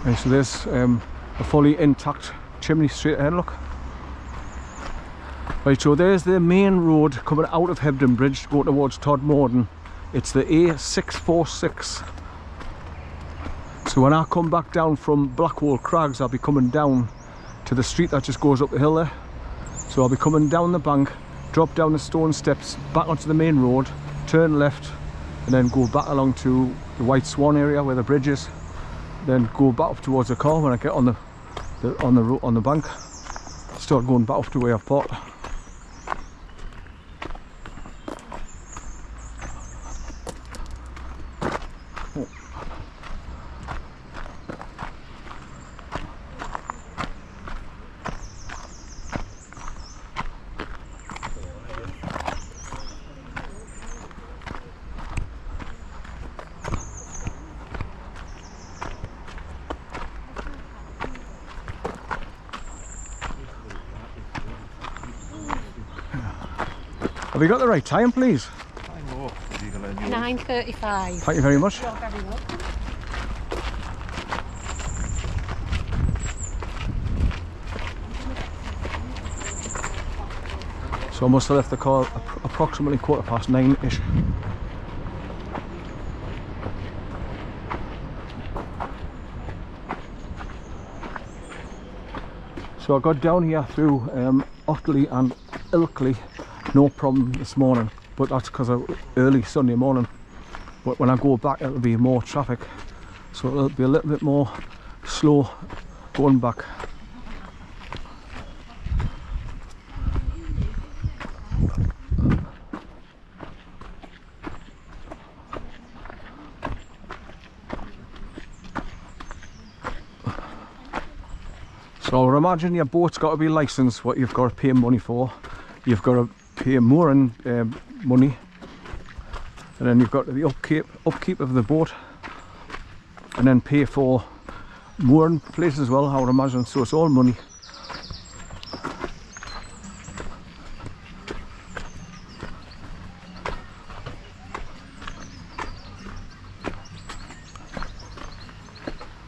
Right, so there's a fully intact chimney straight ahead, look. Right, so there's the main road coming out of Hebden Bridge going towards Todmorden. It's the A646. So when I come back down from Blackwall Crags, I'll be coming down to the street that just goes up the hill there. So I'll be coming down the bank, drop down the stone steps, back onto the main road, turn left, and then go back along to the White Swan area where the bridge is. Then go back up towards the car when I get on the bank. Start going back up to where I've parked. Have you got the right time, please? 9:35. Thank you very much. You're very welcome. So I must have left the car approximately 9:15-ish. So I got down here through Otley and Ilkley, no problem this morning, but that's because of early Sunday morning. But when I go back, it'll be more traffic, so it'll be a little bit more slow going back. So I would imagine your boat's got to be licensed, what you've got to pay money for. You've got to pay mooring money, and then you've got the upkeep of the boat, and then pay for mooring places as well, I would imagine. So it's all money.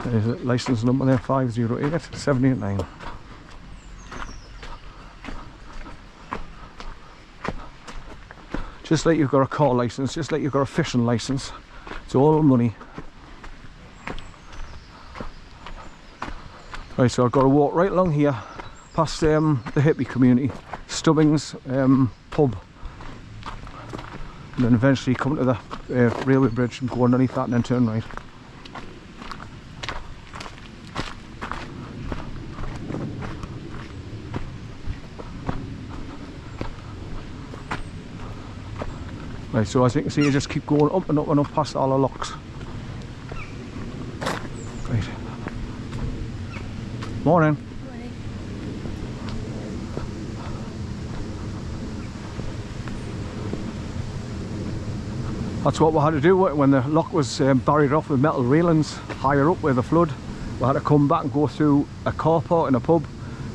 There's a license number there, 508-789. Just like you've got a car license, just like you've got a fishing license, it's all money. Right, so I've got to walk right along here, past the hippie community, Stubbings pub, and then eventually come to the railway bridge and go underneath that and then turn right. Right, so as you can see, you just keep going up and up and up past all the locks. Right. Morning. Morning. That's what we had to do when the lock was barried off with metal railings higher up where the flood. We had to come back and go through a car park and a pub,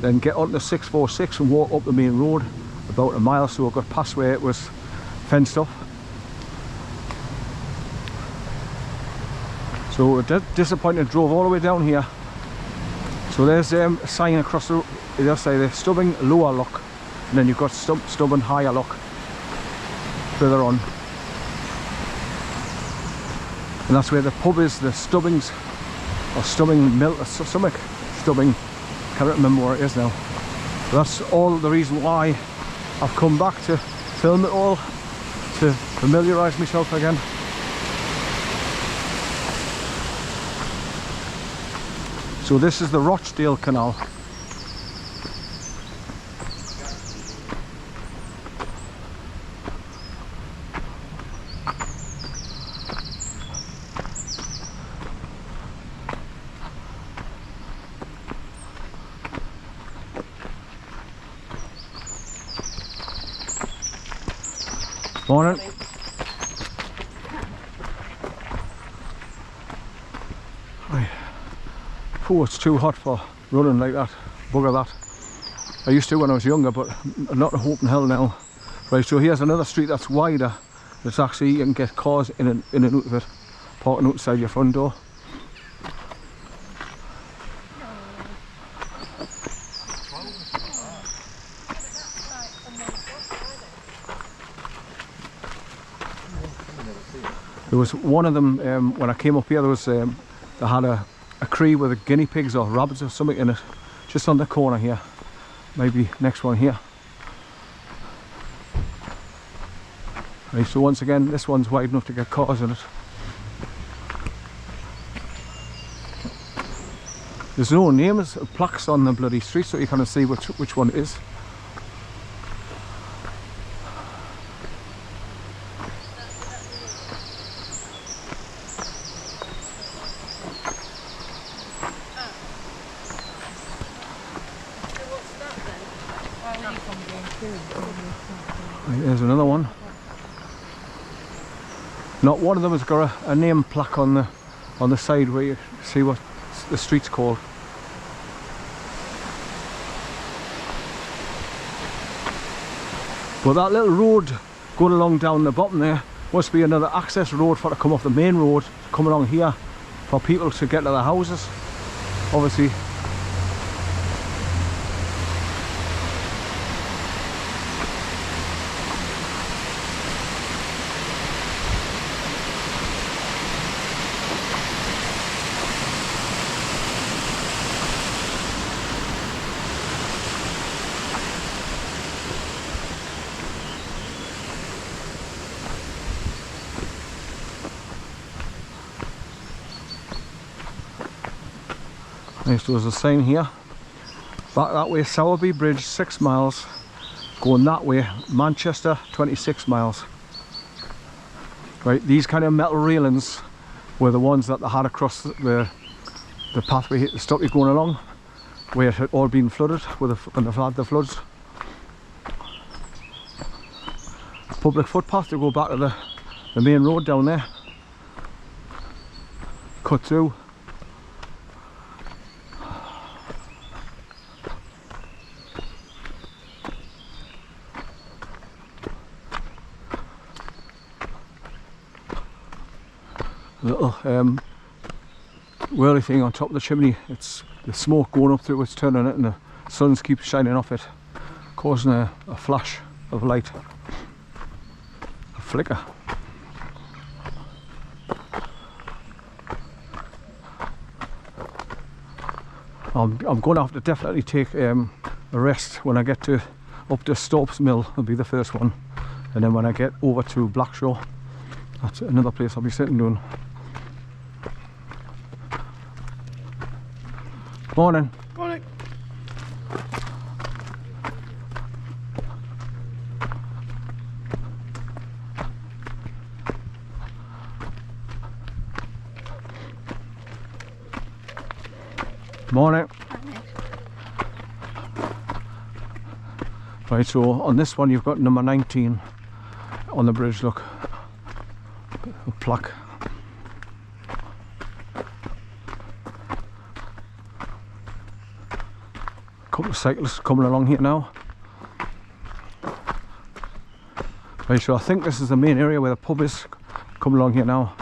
then get onto the 646 and walk up the main road about a mile, so we got past where it was fenced off. So we're disappointed, drove all the way down here. So there's a sign across the other side there, Stubbing Lower Lock, and then you've got Stubbing Higher Lock further on. And that's where the pub is, the Stubbings, or Stubbing Mill, or something, Stubbing, can't remember where it is now. But that's all the reason why I've come back to film it all, to familiarise myself again. So this is the Rochdale Canal. Morning. Right. Oh, it's too hot for running like that. Bugger that. I used to when I was younger, but not a hope in hell now. Right, so here's another street that's wider. It's actually, you can get cars in and out of it, parking outside your front door. There was one of them, when I came up here, there was they had a cree with guinea pigs or rabbits or something in it, just on the corner here. Maybe next one here. Right, so once again, this one's wide enough to get cars in it. There's no names, plaques on the bloody street, so you can't see which one it is. Right, there's another one. Not one of them has got a name plaque on the side where you see what the street's called. But that little road going along down the bottom there must be another access road for to come off the main road, come along here for people to get to their houses. Obviously. So there's a sign here, back that way, Sowerby Bridge 6 miles, going that way, Manchester 26 miles. Right, these kind of metal railings were the ones that they had across the pathway to stop you going along, where it had all been flooded when they've had the floods. Public footpath to go back to the main road down there, cut through. Little whirly thing on top of the chimney, it's the smoke going up through, it's turning it, and the sun keeps shining off it, causing a flash of light, a flicker. I'm going to have to definitely take a rest when I get up to Stopes Mill. Will be the first one, and then when I get over to Blackshaw, that's another place I'll be sitting doing. Morning. Morning. Morning. Right, so on this one you've got number 19 on the bridge, look, a plaque. Couple of cyclists coming along here now. Right, so I think this is the main area where the pub is, coming along here now.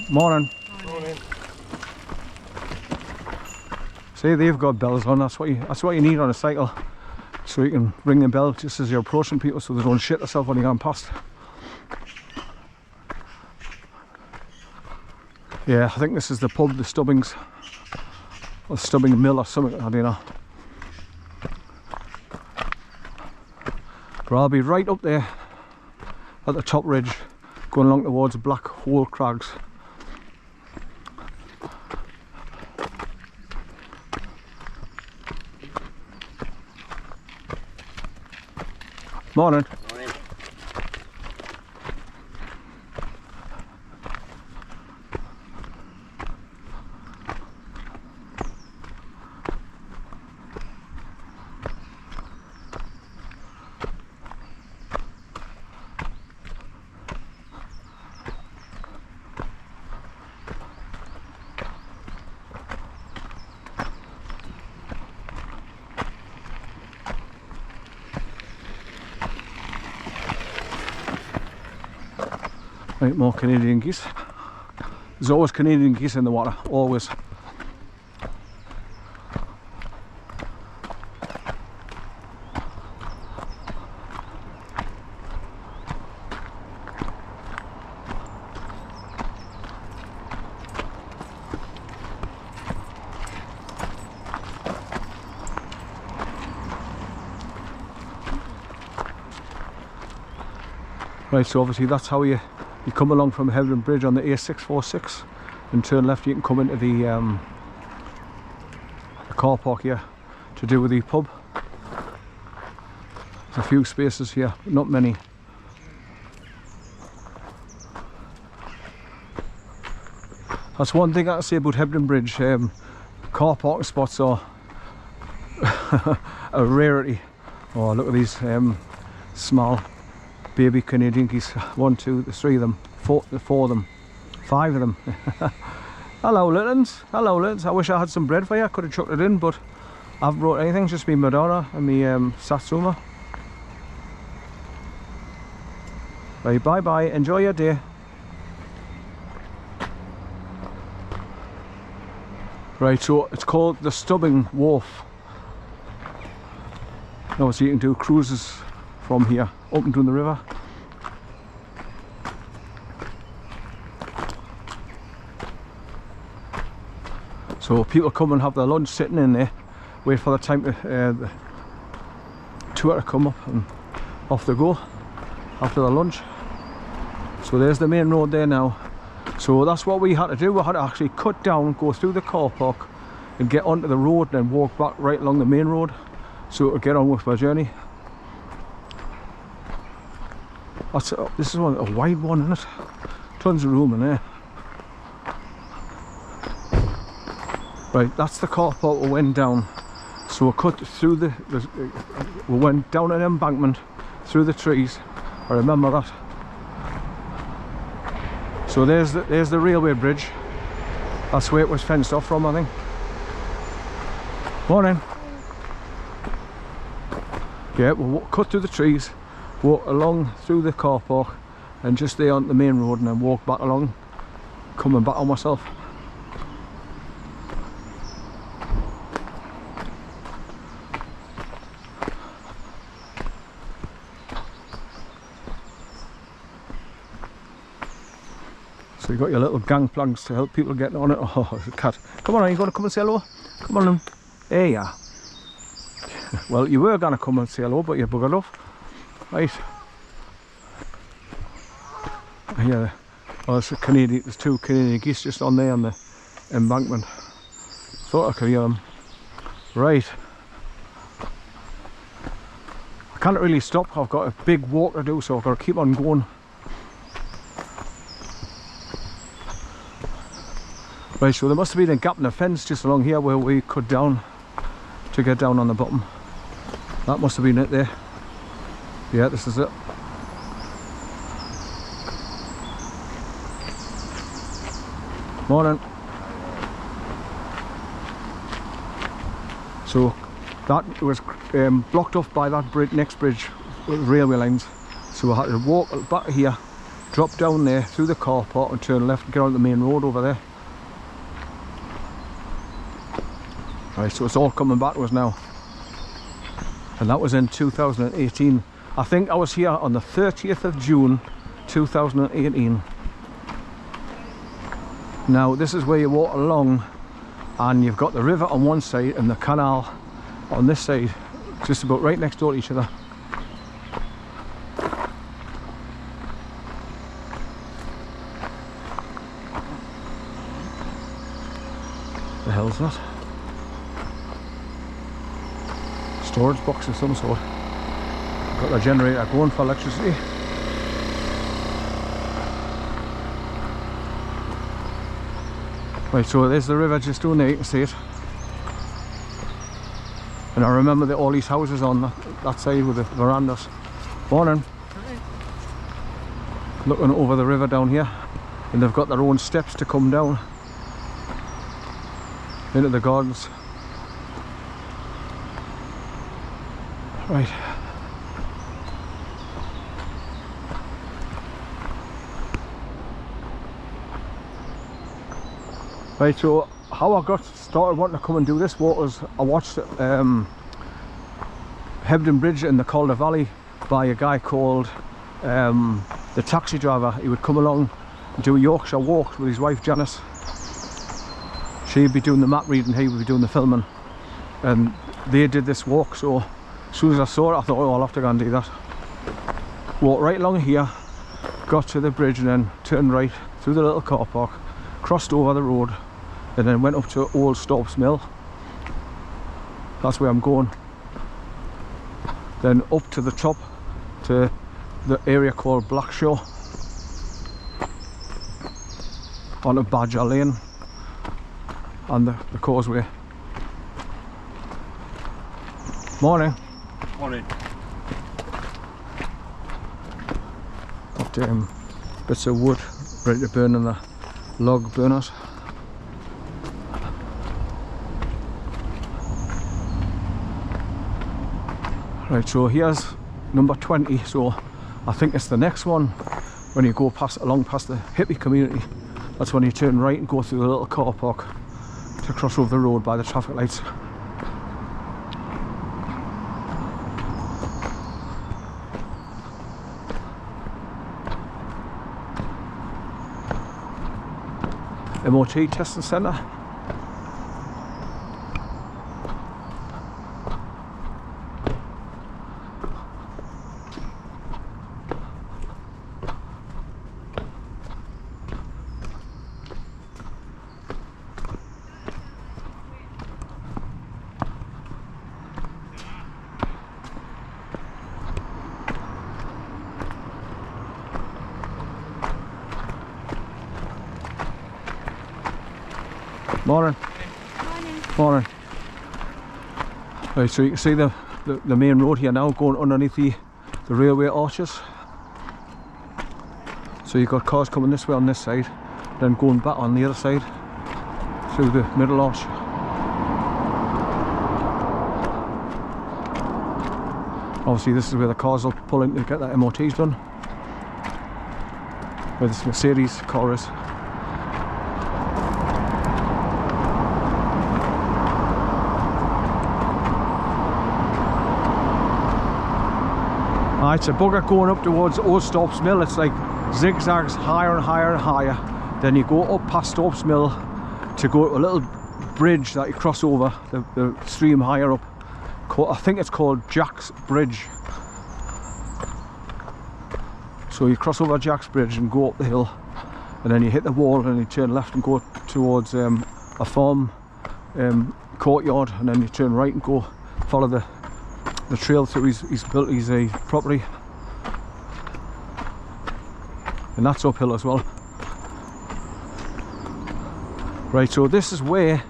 Morning. Morning. See, they've got bells on. That's what you need on a cycle, so you can ring the bell just as you're approaching people, so they don't shit themselves when you're going past. Yeah, I think this is the pub, the Stubbings, or Stubbing Mill or something, I don't know. But I'll be right up there at the top ridge, going along towards Black Hole Crags. Morning. Morning. Right, more Canadian geese. There's always Canadian geese in the water, always. Right, so obviously that's how you come along from Hebden Bridge on the A646 and turn left. You can come into the car park here to do with the pub. There's a few spaces here, but not many. That's one thing I can say about Hebden Bridge. Car parking spots are a rarity. Oh, look at these small baby Canadian geese. 1, 2, 3 of them, 4 of them, 5 of them. Hello littlins, hello littlins. I wish I had some bread for you. I could have chucked it in, but I haven't brought anything, just me Madonna and me Satsuma. Right, bye bye, enjoy your day. Right, so it's called the Stubbing Wharf. Now, so you can do cruises from here up and down the river. So people come and have their lunch sitting in there, wait for the time to the tour to come up, and off they go after their lunch. So there's the main road there now. So that's what we had to do. We had to actually cut down, go through the car park and get onto the road, and then walk back right along the main road so to get on with my journey. This is a wide one, isn't it? Tons of room in there. Right, that's the car park we went down. So we cut through we went down an embankment through the trees. I remember that. So there's the railway bridge. That's where it was fenced off from, I think. Morning. Yeah, we'll cut through the trees, walk along through the car park, and just there on the main road, and then walk back along, coming back on myself. So you've got your little gangplanks to help people get on it. Oh, there's a cat. Come on, are you going to come and say hello? Come on, there you are. Well, you were going to come and say hello, but you buggered off. Right. Yeah. Oh, there's 2 Canadian geese just on there on the embankment. Thought I could hear them. Right. I can't really stop. I've got a big walk to do, so I've got to keep on going. Right, so there must have been a gap in the fence just along here where we cut down to get down on the bottom. That must have been it there. Yeah, this is it. Morning. So that was blocked off by that next bridge with railway lines. So I had to walk back here, drop down there through the car park and turn left and get on the main road over there. Right, so it's all coming back to us now. And that was in 2018. I think I was here on the 30th of June 2018. Now this is where you walk along, and you've got the river on one side and the canal on this side, just about right next door to each other. The hell's that? Storage box of some sort. Got the generator going for electricity. Right, so there's the river just down there, you can see it. And I remember all these houses on that side with the verandas. Morning. Hi. Looking over the river down here, and they've got their own steps to come down into the gardens. Right. Right, so how I got started wanting to come and do this walk was I watched Hebden Bridge in the Calder Valley by a guy called the taxi driver. He would come along and do a Yorkshire walk with his wife Janice. She'd be doing the map reading, he would be doing the filming, and they did this walk. So as soon as I saw it, I thought, oh, I'll have to go and do that. Walked right along here, got to the bridge, and then turned right through the little car park, crossed over the road, and then went up to Old Storps Mill. That's where I'm going. Then up to the top to the area called Blackshaw, onto Badger Lane and the causeway. Morning. Morning. Got bits of wood ready to burn in the log burners. Right, so here's number 20, so I think it's the next one. When you go along past the hippie community, that's when you turn right and go through the little car park to cross over the road by the traffic lights. MOT testing centre. Morning. Morning. Morning. Right, so you can see the main road here now going underneath the railway arches. So you've got cars coming this way on this side, then going back on the other side through the middle arch. Obviously this is where the cars will pull in to get their MOTs done, where this Mercedes car is. It's a bugger going up towards Old Storps Mill. It's like zigzags higher and higher and higher. Then you go up past Storps Mill to go to a little bridge that you cross over the stream higher up. I think it's called Jack's Bridge. So you cross over Jack's Bridge and go up the hill, and then you hit the wall and you turn left and go towards a farm courtyard, and then you turn right and go follow the trail through he's built his property, and that's uphill as well. Right, so this is where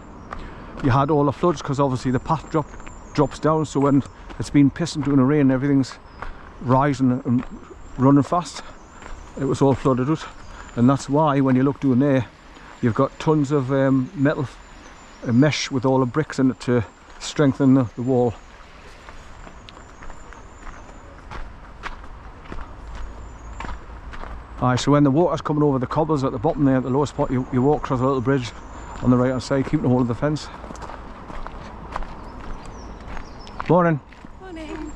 you had all the floods, because obviously the path drops down, so when it's been pissing during the rain, everything's rising and running fast. It was all flooded out, and that's why when you look down there, you've got tons of metal mesh with all the bricks in it to strengthen the wall. Alright, so when the water's coming over the cobbles at the bottom there, at the lowest spot, you walk across a little bridge on the right hand side, keeping hold of the fence. Morning. Morning.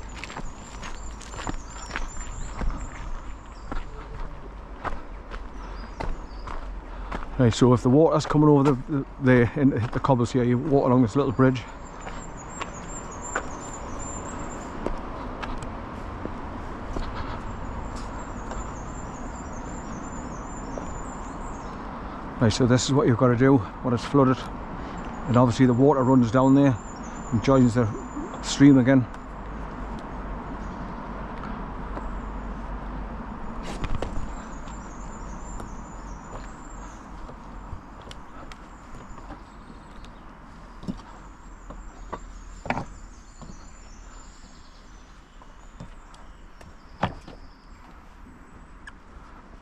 Right, so if the water's coming over the cobbles here, you walk along this little bridge. Right, so this is what you've got to do when it's flooded, and obviously the water runs down there and joins the stream again.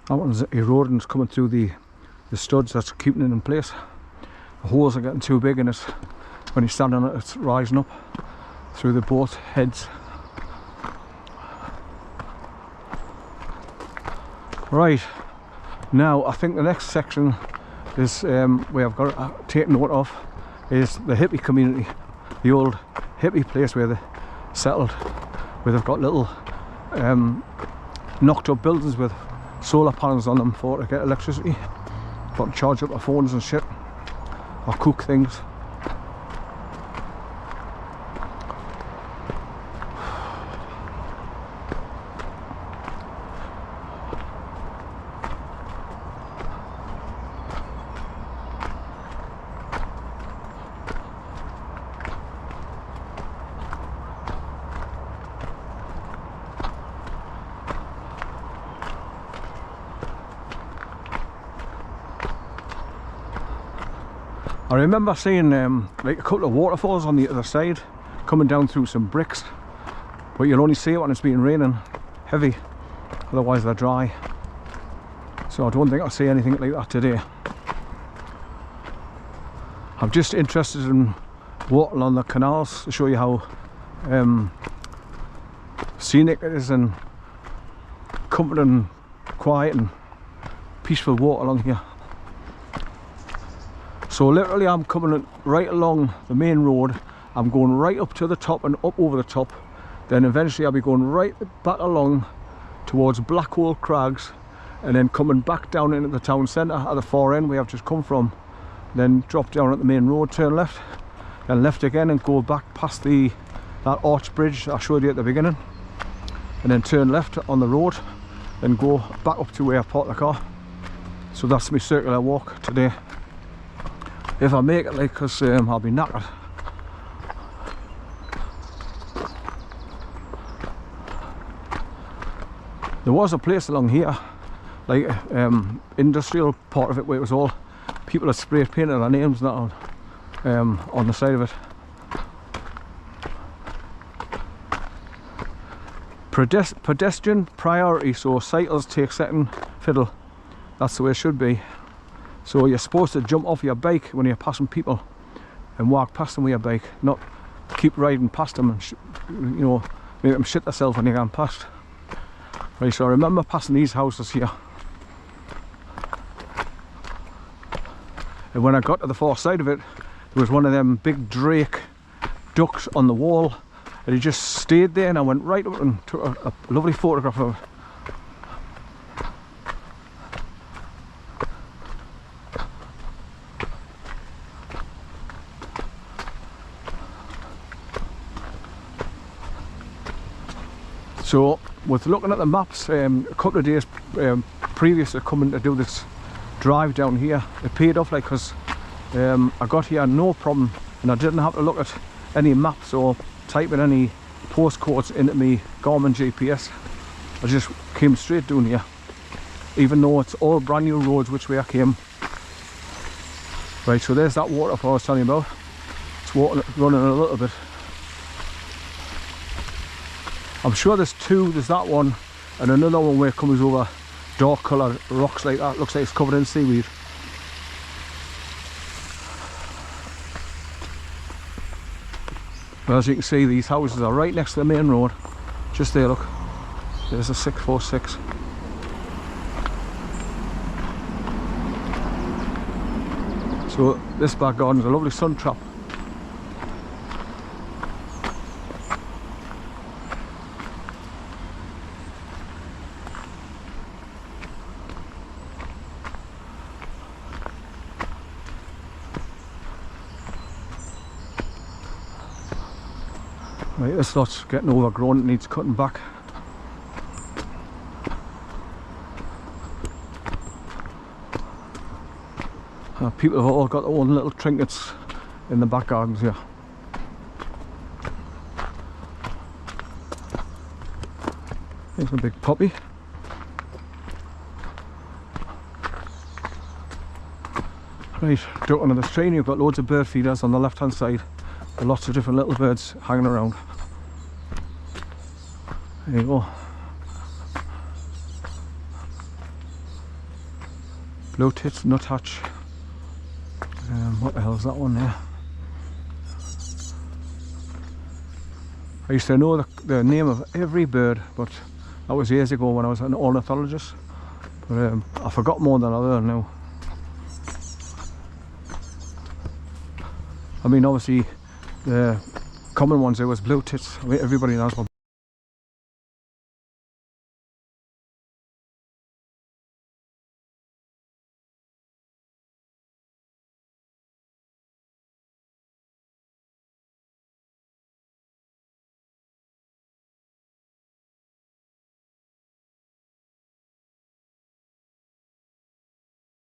That one's eroding, it's coming through the studs, that's keeping it in place. The holes are getting too big, and when you stand on it, it's rising up through the both heads. Right, now I think the next section is where I've got to take note of is the hippie community, the old hippie place where they settled, where they've got little knocked up buildings with solar panels on them to get electricity, to charge up their phones and shit, or cook things. I remember seeing like a couple of waterfalls on the other side coming down through some bricks, but you'll only see it when it's been raining heavy, otherwise they're dry. So I don't think I'll see anything like that today. I'm just interested in walking on the canals to show you how scenic it is and comforting, quiet and peaceful walk along here. So literally I'm coming right along the main road, I'm going right up to the top and up over the top, then eventually I'll be going right back along towards Blackwall Crags and then coming back down into the town centre at the far end where I've just come from, then drop down at the main road, turn left, then left again and go back past that arch bridge I showed you at the beginning, and then turn left on the road, then go back up to where I parked the car. So that's my circular walk today. If I make it, like, because I'll be knackered. There was a place along here, like industrial part of it, where it was all people that spray painted their names on the side of it. Pedestrian priority, so cycles take second fiddle. That's the way it should be. So you're supposed to jump off your bike when you're passing people and walk past them with your bike, not keep riding past them and you know, make them shit themselves when you're going past. Right, so I remember passing these houses here, and when I got to the far side of it, there was one of them big drake ducks on the wall, and he just stayed there, and I went right up and took a lovely photograph of it. So, with looking at the maps, a couple of days previous to coming to do this drive down here, it paid off, like, because I got here no problem, and I didn't have to look at any maps or type in any postcodes into my Garmin GPS. I just came straight down here, even though it's all brand new roads which way I came. Right, so there's that waterfall I was telling you about. It's running a little bit. I'm sure there's two. There's that one and another one where it comes over dark coloured rocks like that. Looks like it's covered in seaweed. But as you can see, these houses are right next to the main road. Just there, look. There's a 646. So this back garden's a lovely sun trap. Right, this lot's getting overgrown, it needs cutting back. People have all got their own little trinkets in the back gardens here. Here's a big poppy. Right, duck under the train, you've got loads of bird feeders on the left hand side. Lots of different little birds hanging around. There you go. Blue tits, nuthatch. What the hell is that one there? I used to know the name of every bird, but that was years ago when I was an ornithologist. But I forgot more than I learned now. I mean, obviously the common ones there was blue tits. I mean, everybody knows what